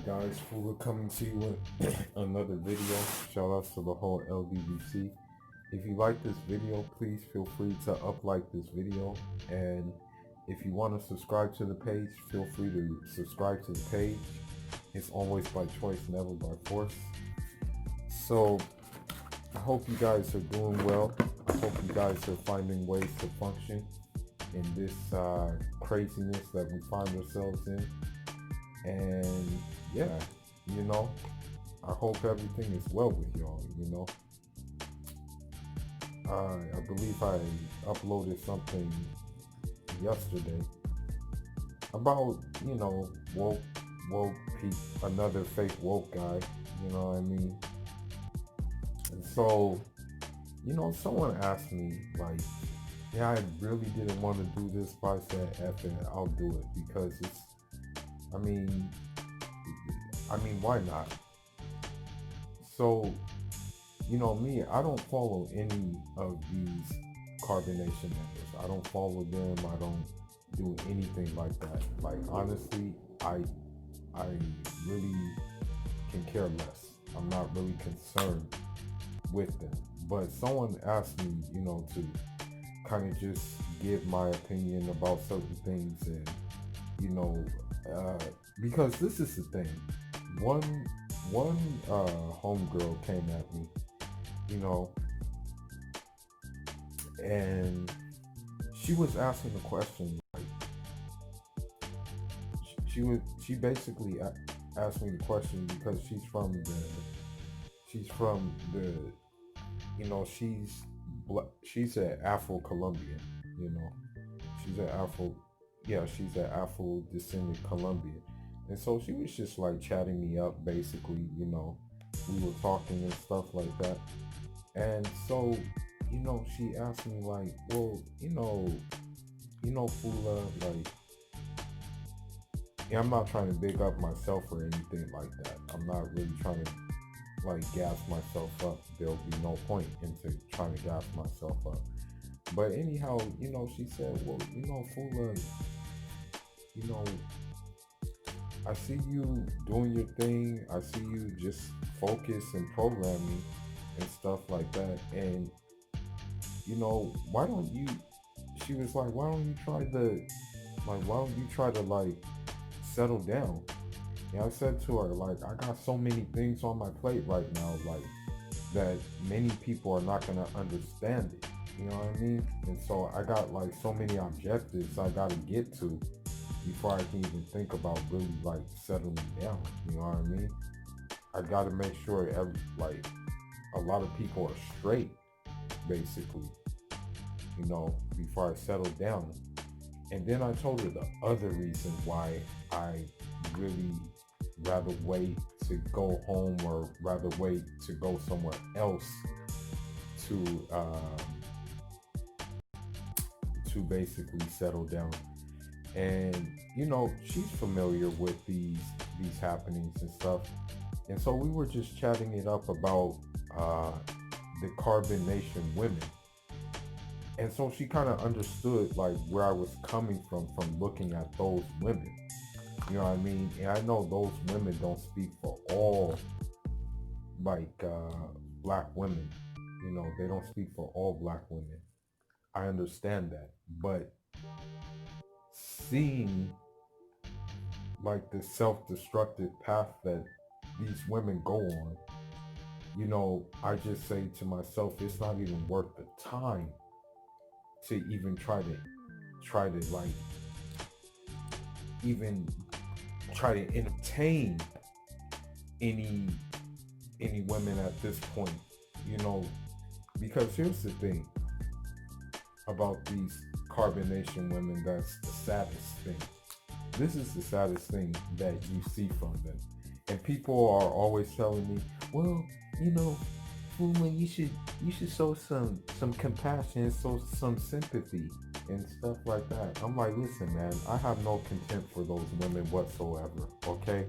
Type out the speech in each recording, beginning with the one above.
guys, Fuller coming to you with another video. Shout out to the whole LBBC. If you like this video, please feel free to like this video, and if you want to subscribe to the page, feel free to subscribe to the page. It's always by choice, never by force. So I hope you guys are doing well. I hope you guys are finding ways to function in this craziness that we find ourselves in. And yeah, I hope everything is well with y'all. I believe I uploaded something yesterday about, woke another fake woke guy, you know what I mean? And so, someone asked me, like, yeah, I really didn't want to do this, but I said, F it, I'll do it because I mean, why not? So, me, I don't follow any of these carbonation methods. I don't follow them. I don't do anything like that. Like, honestly, I really can care less. I'm not really concerned with them. But someone asked me, to kind of just give my opinion about certain things, and because this is the thing. One homegirl came at me, and she was asking the question, like, she basically asked me the question because she's from the she's an Afro-Colombian, she's an Afro-descendant Colombian. And so she was just like chatting me up, basically, we were talking and stuff like that. And so, she asked me like, well, Fula, like, I'm not trying to big up myself or anything like that. I'm not really trying to like gas myself up. There'll be no point into trying to gas myself up. But anyhow, she said, well, Fula, I see you doing your thing. I see you just focus and programming and stuff like that. And, why don't you, she was like, why don't you try to like settle down? And I said to her, like, I got so many things on my plate right now, like, that many people are not going to understand it. You know what I mean? And so I got like so many objectives I got to get to before I can even think about really like settling down. You know what I mean? I got to make sure a lot of people are straight, basically, before I settle down. And then I told her the other reason why I really rather wait to go home or rather wait to go somewhere else to basically settle down. And she's familiar with these happenings and stuff, and so we were just chatting it up about the carbonation women. And so she kind of understood like where I was coming from looking at those women. You know what I mean? And I know those women don't speak for all like black women. They don't speak for all black women. I understand that. But seeing like the self-destructive path that these women go on, I just say to myself, it's not even worth the time to even try to like even try to entertain any women at this point, because here's the thing about these carbonation women. That's the saddest thing. This is the saddest thing that you see from them. And people are always telling me, well, Fuma, you should show some compassion, show some sympathy and stuff like that. I'm like, listen, man, I have no contempt for those women whatsoever, okay?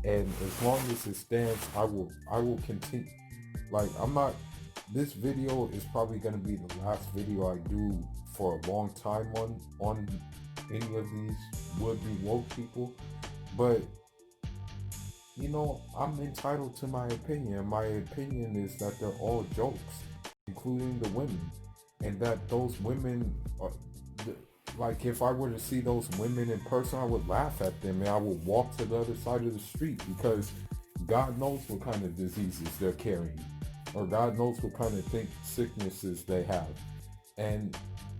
And as long as it stands, I will continue. Like, this video is probably going to be the last video I do for a long time on any of these would-be woke people. But I'm entitled to my opinion. My opinion is that they're all jokes, including the women, and that those women are, like, if I were to see those women in person, I would laugh at them and I would walk to the other side of the street because God knows what kind of diseases they're carrying, or God knows what kind of sicknesses they have. And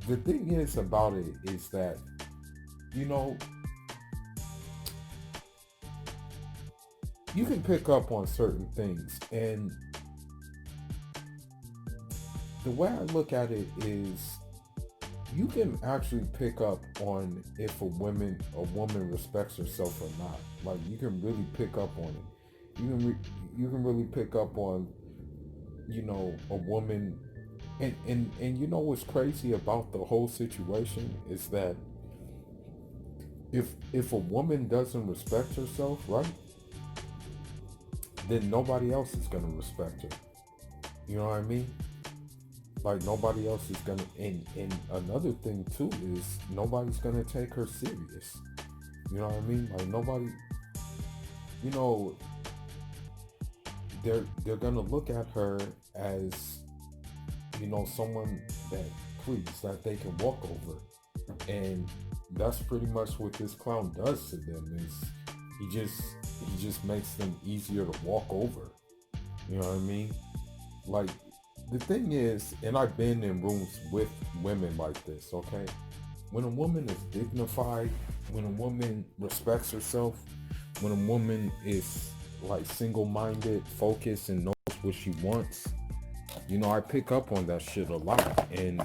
the thing is about it is that, you know, you can pick up on certain things. And the way I look at it is you can actually pick up on if a woman respects herself or not. Like, you can really pick up on it. You can really pick up on, a woman. And you know what's crazy about the whole situation is that if a woman doesn't respect herself, right, then nobody else is gonna respect her. You know what I mean? Like, nobody else is gonna. And another thing too is nobody's gonna take her serious. You know what I mean? Like, nobody. You know, they're gonna look at her as, someone that, please, that they can walk over. And that's pretty much what this clown does to them. Is he just makes them easier to walk over. You know what I mean? Like, the thing is, and I've been in rooms with women like this, okay? When a woman is dignified, when a woman respects herself, when a woman is like single-minded, focused, and knows what she wants, I pick up on that shit a lot. And,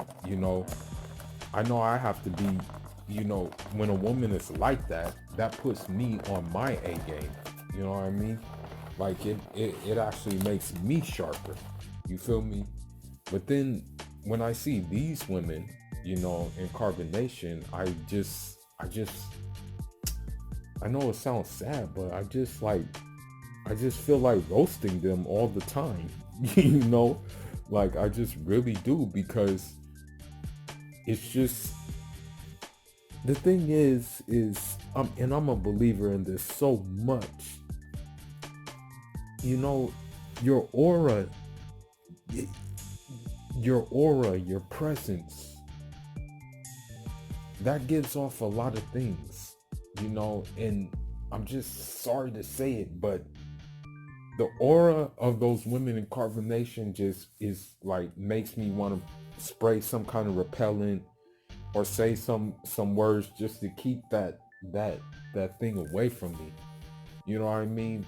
I know I have to be, when a woman is like that, that puts me on my A game. You know what I mean? Like, it actually makes me sharper. You feel me? But then when I see these women, in carbonation, I know it sounds sad, but I just feel like roasting them all the time. you know, like, I just really do, because it's just, the thing is, and I'm a believer in this so much. You know, your aura, your presence, that gives off a lot of things, and I'm just sorry to say it, but the aura of those women in carbonation just is like, makes me want to spray some kind of repellent or say some words just to keep that thing away from me. You know what I mean?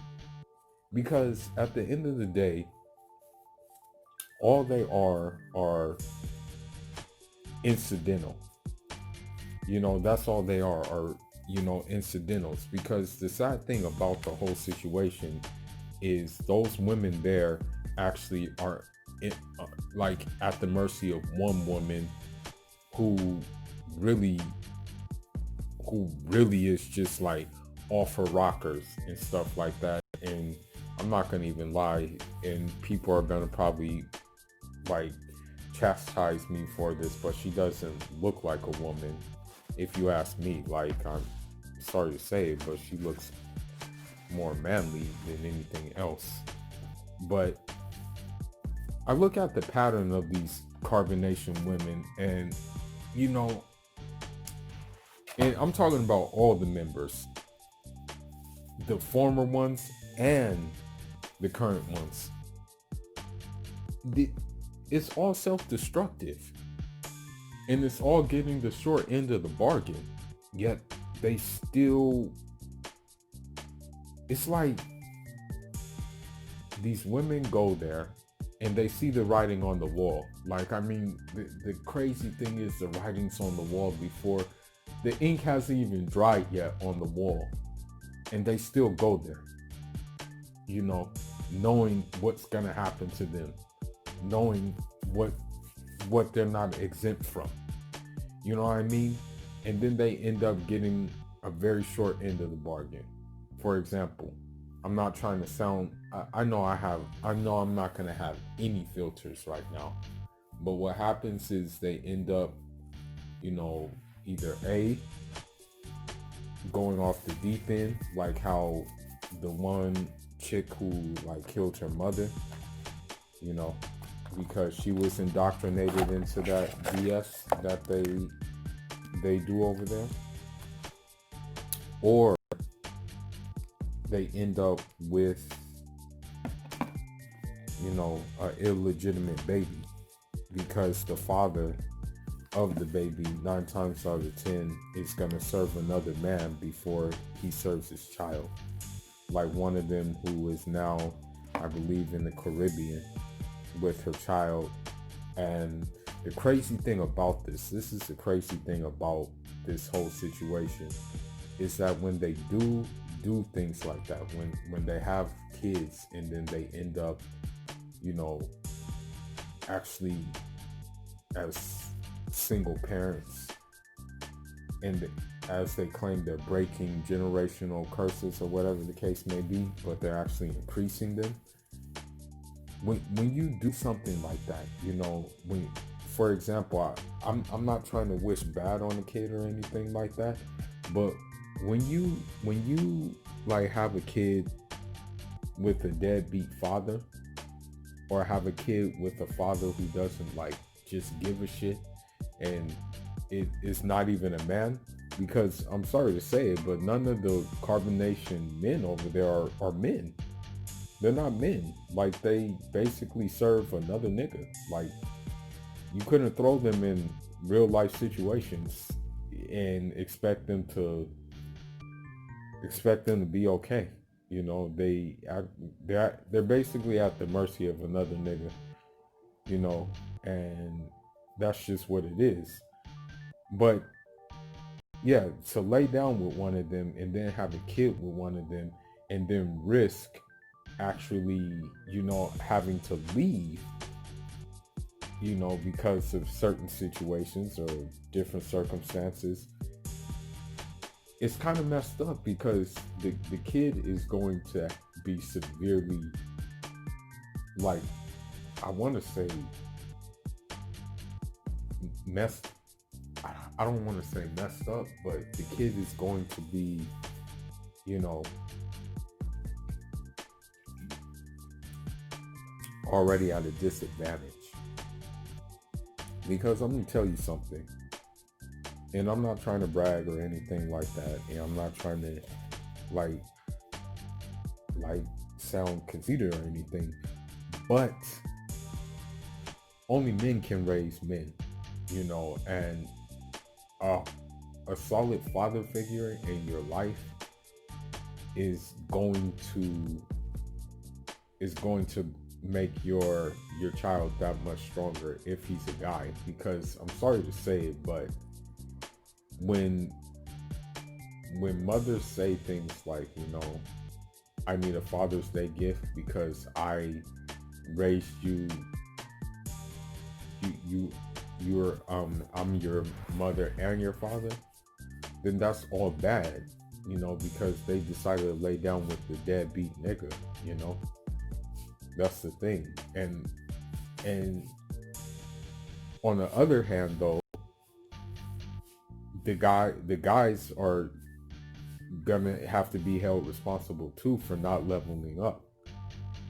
Because at the end of the day, all they are incidental. That's all they are incidentals. Because the sad thing about the whole situation is those women there actually are like at the mercy of one woman who really is just like off her rockers and stuff like that. And I'm not gonna even lie, and people are gonna probably like chastise me for this, but she doesn't look like a woman, if you ask me. Like, I'm sorry to say it, but she looks more manly than anything else. But I look at the pattern of these carbonation women, and and I'm talking about all the members, the former ones and the current ones. It's all self-destructive, and it's all getting the short end of the bargain. Yet they still, it's like these women go there and they see the writing on the wall. Like, I mean, the crazy thing is, the writing's on the wall before the ink hasn't even dried yet on the wall, and they still go there, knowing what's gonna happen to them, knowing what they're not exempt from. You know what I mean? And then they end up getting a very short end of the bargain. For example, I'm not trying to sound, I know I'm not going to have any filters right now. But what happens is they end up, either A, going off the deep end, like how the one chick who like killed her mother, you know, because she was indoctrinated into that BS that they do over there, or they end up with, you know, an illegitimate baby because the father of the baby 9 times out of 10 is gonna serve another man before he serves his child. Like one of them who is now, I believe, in the Caribbean with her child. And the crazy thing about this is the crazy thing about this whole situation, is that when they do things like that, when they have kids and then they end up, you know, actually as single parents, and as they claim they're breaking generational curses or whatever the case may be, but they're actually increasing them. When you do something like that, you know, when, for example, I'm not trying to wish bad on a kid or anything like that, but when you like have a kid with a deadbeat father, or have a kid with a father who doesn't like just give a shit, and it is not even a man, because I'm sorry to say it, but none of the carbonation men over there are men. They're not men. Like, they basically serve another nigga. Like, you couldn't throw them in real life situations and expect them to be okay. You know, they're basically at the mercy of another nigga, you know, and that's just what it is. But yeah, to lay down with one of them and then have a kid with one of them and then risk actually, you know, having to leave, you know, because of certain situations or different circumstances, it's kind of messed up, because the kid is going to be severely, like, I want to say messed, I don't want to say messed up, but the kid is going to be, you know, already at a disadvantage. Because I'm going to tell you something, and I'm not trying to brag or anything like that, and I'm not trying to like sound conceited or anything, but only men can raise men, you know, and a solid father figure in your life is going to make your child that much stronger if he's a guy. Because I'm sorry to say it, but when mothers say things like, you know, I need a Father's Day gift because I raised you, I'm your mother and your father, then that's all bad, you know, because they decided to lay down with the deadbeat nigga, you know. That's the thing. And on the other hand, though, the guys are gonna have to be held responsible too for not leveling up.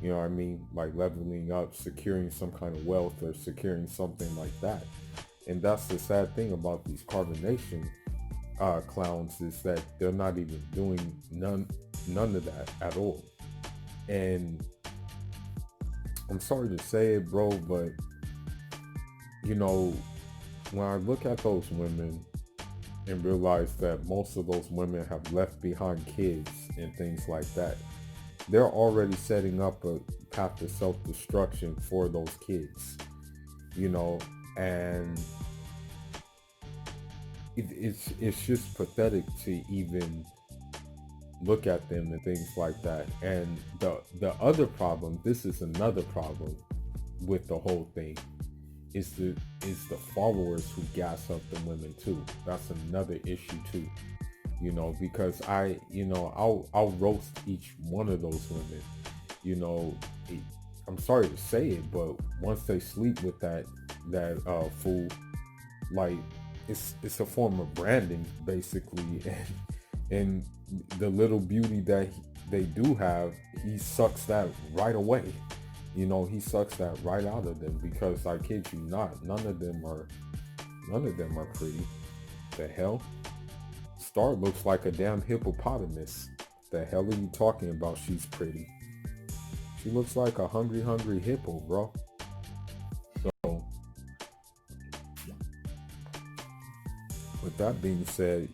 You know what I mean? Like leveling up, securing some kind of wealth or securing something like that. And that's the sad thing about these carbonation clowns, is that they're not even doing none of that at all. And I'm sorry to say it, bro, but you know, when I look at those women and realize that most of those women have left behind kids and things like that, they're already setting up a path to self-destruction for those kids, you know. And it's just pathetic to even look at them and things like that. And the other problem, this is another problem with the whole thing, is the followers who gas up the women too. That's another issue too, you know, because I'll roast each one of those women, you know. I'm sorry to say it, but once they sleep with that fool, like, it's a form of branding basically, and the little beauty that they do have, he sucks that right away. He sucks that right out of them, because I kid you not, none of them are pretty. The hell? Star looks like a damn hippopotamus. The hell are you talking about? She's pretty. She looks like a hungry, hungry hippo, bro. So, with that being said,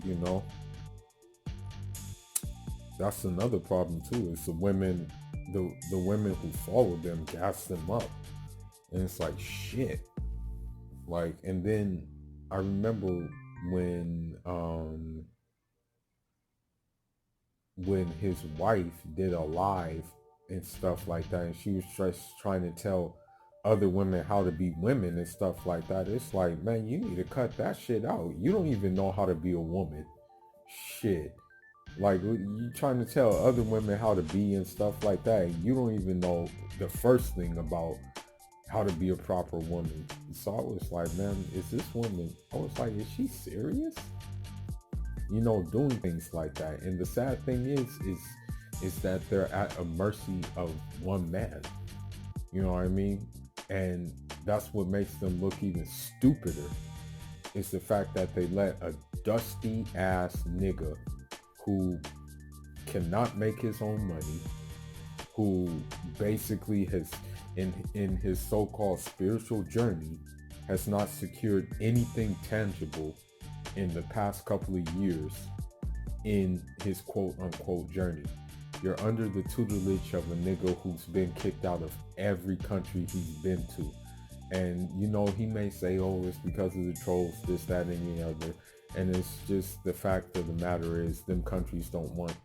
that's another problem too. Is the women who follow them gas them up, and it's like shit. Like, and then I remember when his wife did a live and stuff like that, and she was just trying to tell other women how to be women and stuff like that. It's like, man, you need to cut that shit out. You don't even know how to be a woman. Shit. Like, you trying to tell other women how to be and stuff like that, and you don't even know the first thing about how to be a proper woman. So I was like, man, is this woman, I was like, is she serious? Doing things like that. And the sad thing is that they're at a mercy of one man. You know what I mean? And that's what makes them look even stupider. Is the fact that they let a dusty ass nigga who cannot make his own money, who basically has in his so-called spiritual journey has not secured anything tangible in the past couple of years in his quote-unquote journey. You're under the tutelage of a nigga who's been kicked out of every country he's been to. And he may say, oh, it's because of the trolls, this, that, and the other. And it's just the fact of the matter is them countries don't want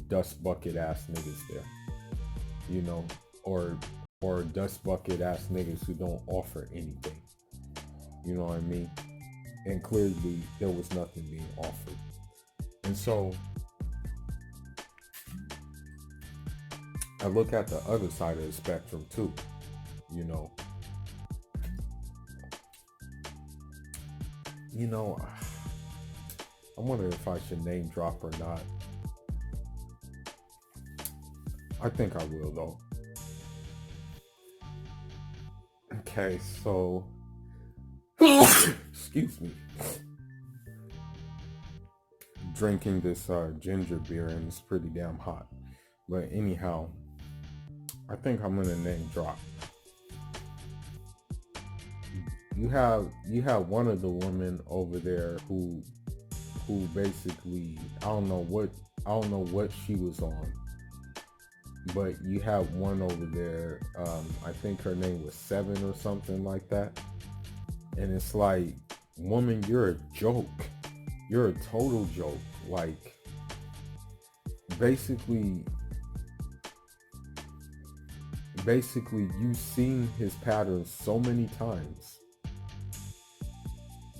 dust bucket ass niggas there. Or dust bucket ass niggas who don't offer anything. You know what I mean? And clearly there was nothing being offered. And so I look at the other side of the spectrum too. I wonder if I should name drop or not. I think I will though. Okay, so excuse me. Drinking this ginger beer, and it's pretty damn hot. But anyhow, I think I'm gonna name drop. You have one of the women over there who basically, I don't know what she was on, but you have one over there, I think her name was Seven or something like that. And it's like, woman, you're a joke. You're a total joke. Like, basically you've seen his patterns so many times,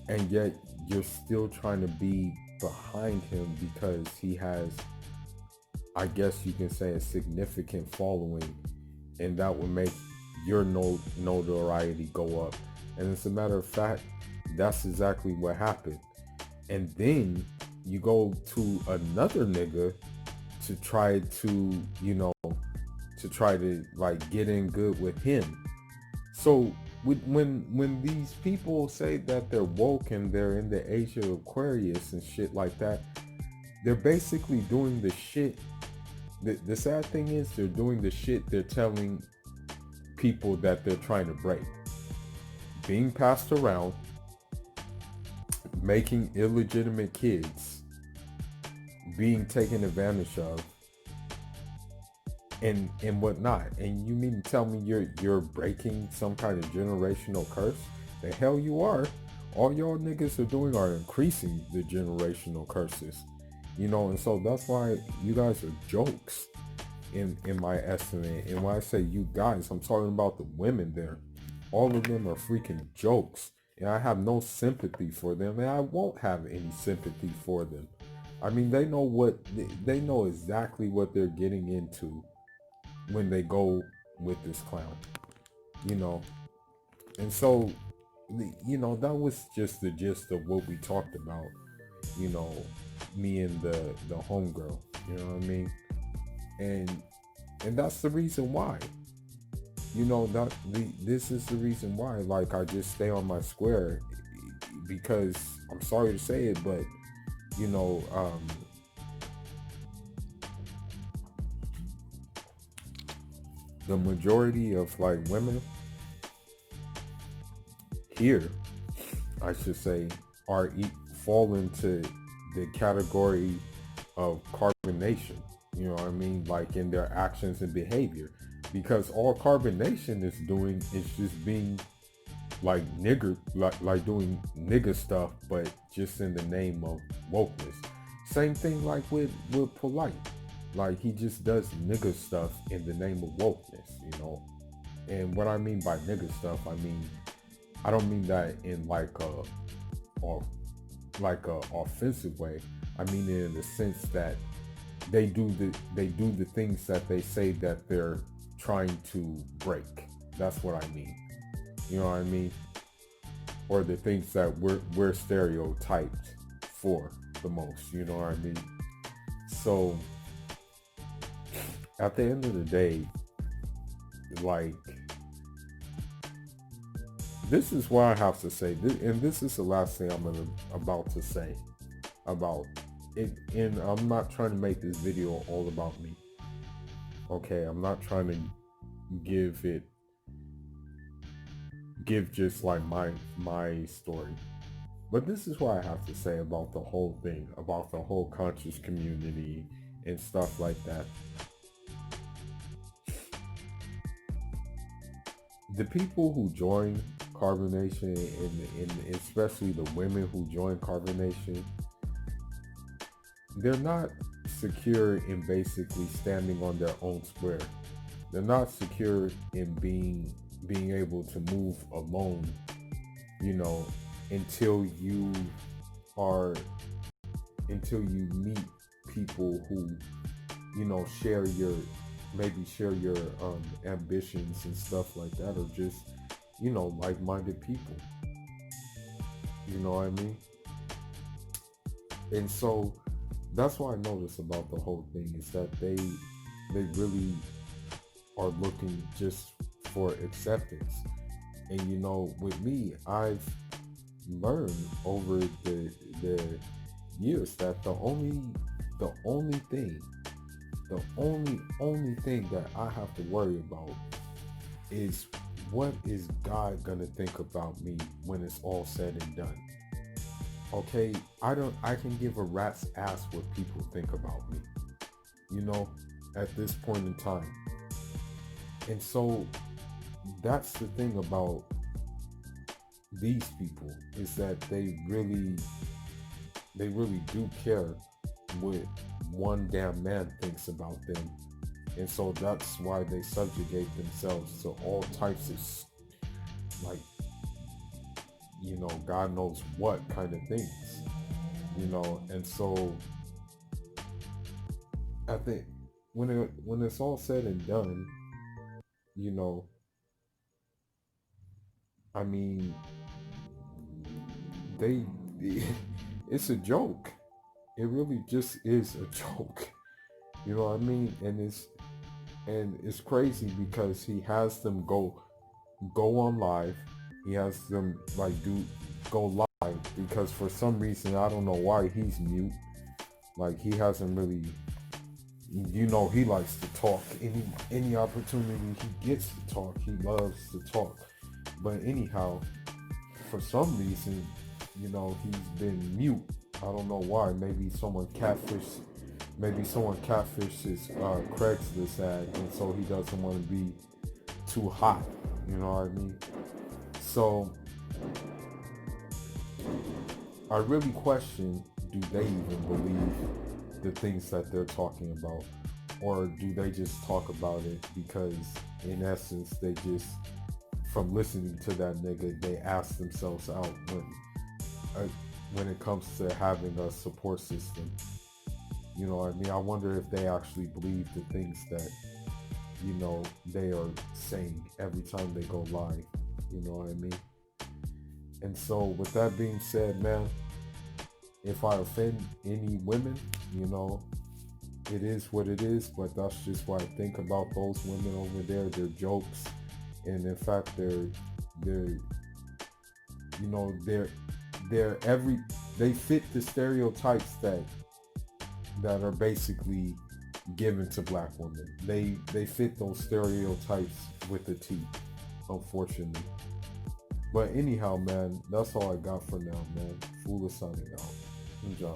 and yet you're still trying to be behind him because he has, I guess you can say, a significant following, and that would make your notoriety go up. And as a matter of fact, that's exactly what happened. And then you go to another nigga to try to like get in good with him. So when these people say that they're woke and they're in the age of Aquarius and shit like that, they're basically doing the shit. The sad thing is, they're doing the shit they're telling people that they're trying to break. Being passed around, making illegitimate kids, being taken advantage of, and whatnot. And you mean to tell me you're breaking some kind of generational curse? The hell you are. All y'all niggas are doing are increasing the generational curses. And so that's why you guys are jokes in my estimate. And when I say you guys, I'm talking about the women there. All of them are freaking jokes. And I have no sympathy for them, and I won't have any sympathy for them. I mean, they know exactly what they're getting into when they go with this clown, And so, that was just the gist of what we talked about, me and the homegirl, you know what I mean? and that's the reason why. This is the reason why. Like, I just stay on my square, because I'm sorry to say it, but you know, the majority of like women here, I should say, are fall into the category of carbonation. You know what I mean? Like, in their actions and behavior, because all carbonation is doing is just being like nigger, like doing nigger stuff, but just in the name of wokeness. Same thing like with polite. Like, he just does nigger stuff in the name of wokeness. And what I mean by nigger stuff, I don't mean that in like or like a offensive way. I mean it in the sense that they do the things that they say that they're trying to break. That's what I mean. You know what I mean? Or the things that we're stereotyped for the most. You know what I mean? So at the end of the day, like, this is what I have to say, and this is the last thing about to say about it. And I'm not trying to make this video all about me. Okay, I'm not trying to give just like my story. But this is what I have to say about the whole thing, about the whole conscious community and stuff like that. The people who join carbonation, and especially the women who join carbonation, they're not secure in basically standing on their own square. They're not secure in being able to move alone, until you meet people who, share your ambitions and stuff like that, or just, like-minded people. You know what I mean? And so that's what I notice about the whole thing, is that they really are looking just for acceptance. And with me, I've learned over the years that the only thing that I have to worry about is, what is God gonna think about me when it's all said and done? Okay, I can give a rat's ass what people think about me, at this point in time. And so that's the thing about these people, is that they really do care what one damn man thinks about them. And so that's why they subjugate themselves to all types of, like, God knows what kind of things, and so I think when it's all said and done, I mean, they it's a joke. It really just is a joke. You know what I mean? And it's crazy, because he has them go on live. He has them go live, because for some reason, I don't know why, he's mute. Like, he hasn't really, he likes to talk. Any opportunity he gets to talk, he loves to talk. But anyhow, for some reason, he's been mute. I don't know why. Maybe someone catfished his Craigslist ad, and so he doesn't want to be too hot. You know what I mean? So I really question, do they even believe the things that they're talking about? Or do they just talk about it because, in essence, they just, from listening to that nigga, they ask themselves out when it comes to having a support system. You know what I mean? I wonder if they actually believe the things that, they are saying every time they go live. You know what I mean? And so, with that being said, man, if I offend any women, it is what it is. But that's just what I think about those women over there. They're jokes, and in fact, they're you know they're every they fit the stereotypes that are basically given to black women. They fit those stereotypes with a T, unfortunately. But anyhow, man, that's all I got for now, man. Fool is signing out. Enjoy,